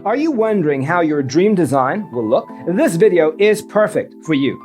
Are you wondering how your dream design will look? This video is perfect for you.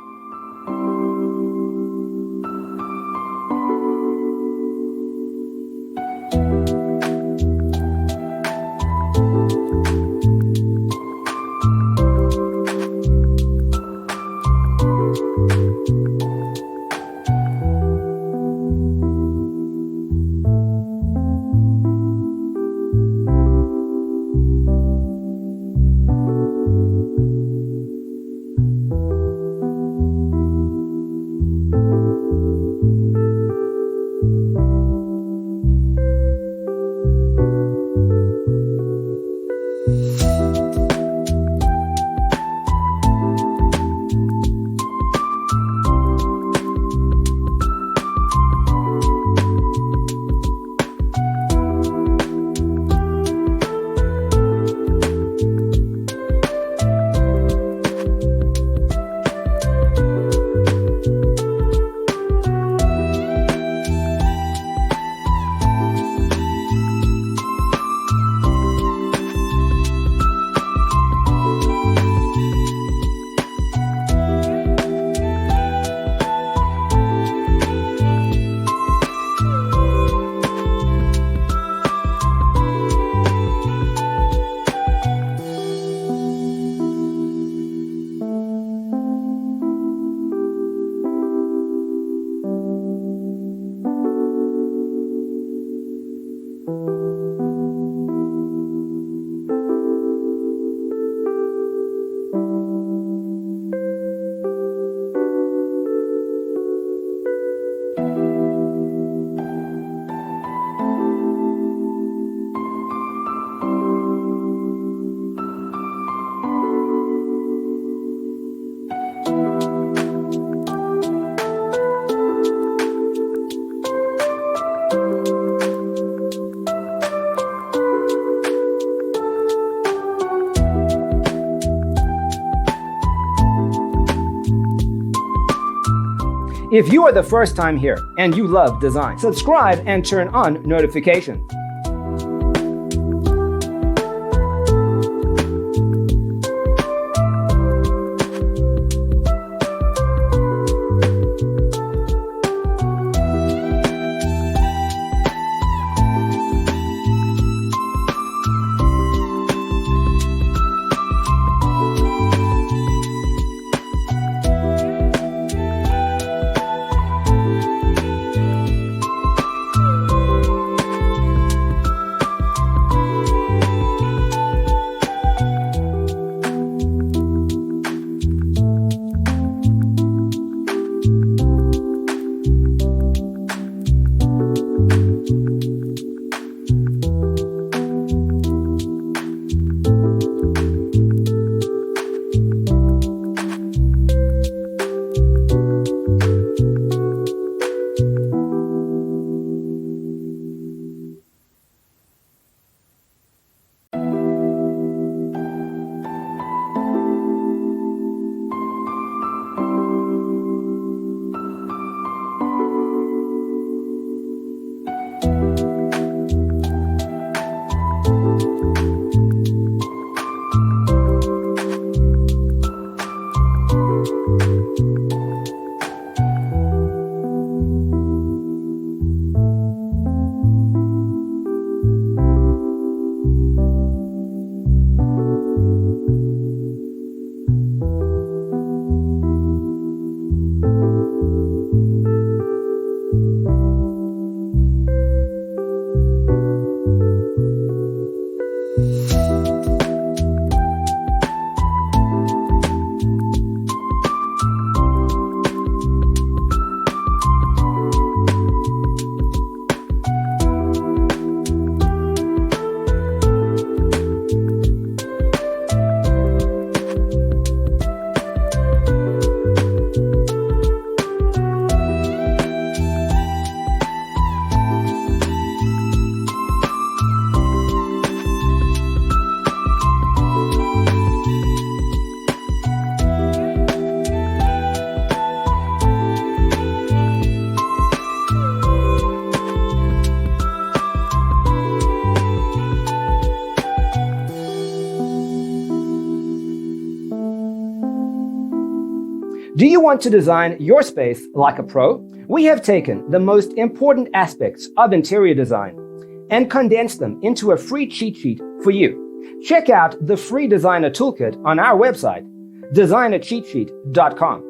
If you are the first time here and you love design, subscribe and turn on notifications. Do you want to design your space like a pro? We have taken the most important aspects of interior design and condensed them into a free cheat sheet for you. Check out the free designer toolkit on our website, designercheatsheet.com.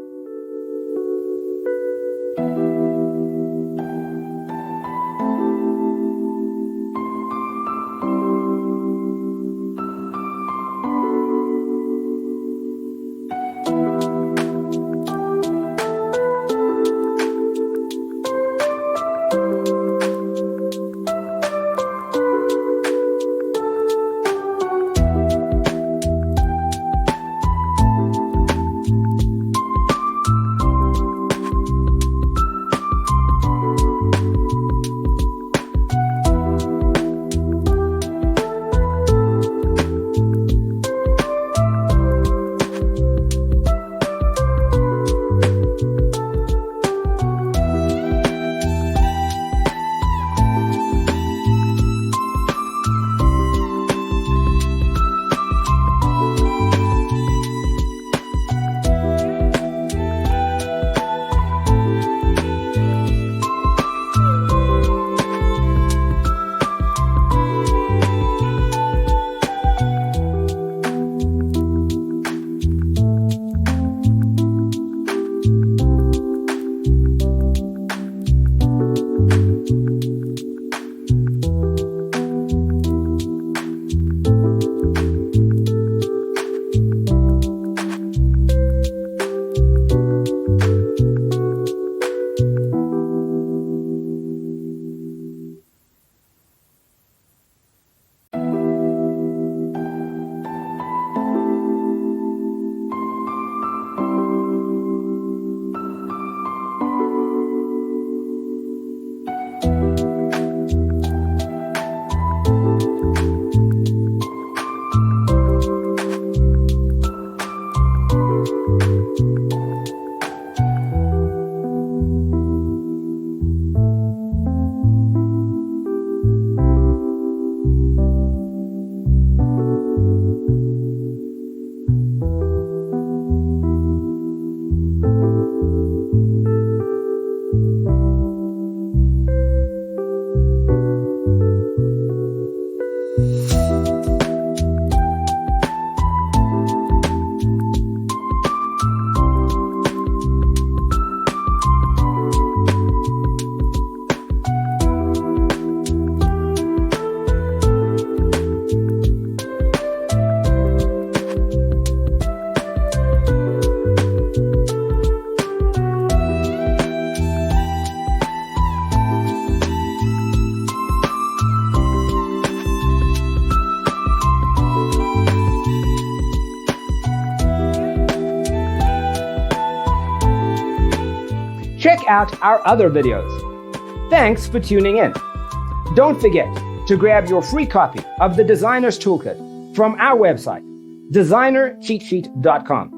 Check out our other videos. Thanks for tuning in. Don't forget to grab your free copy of the Designer's Toolkit from our website, designercheatsheet.com.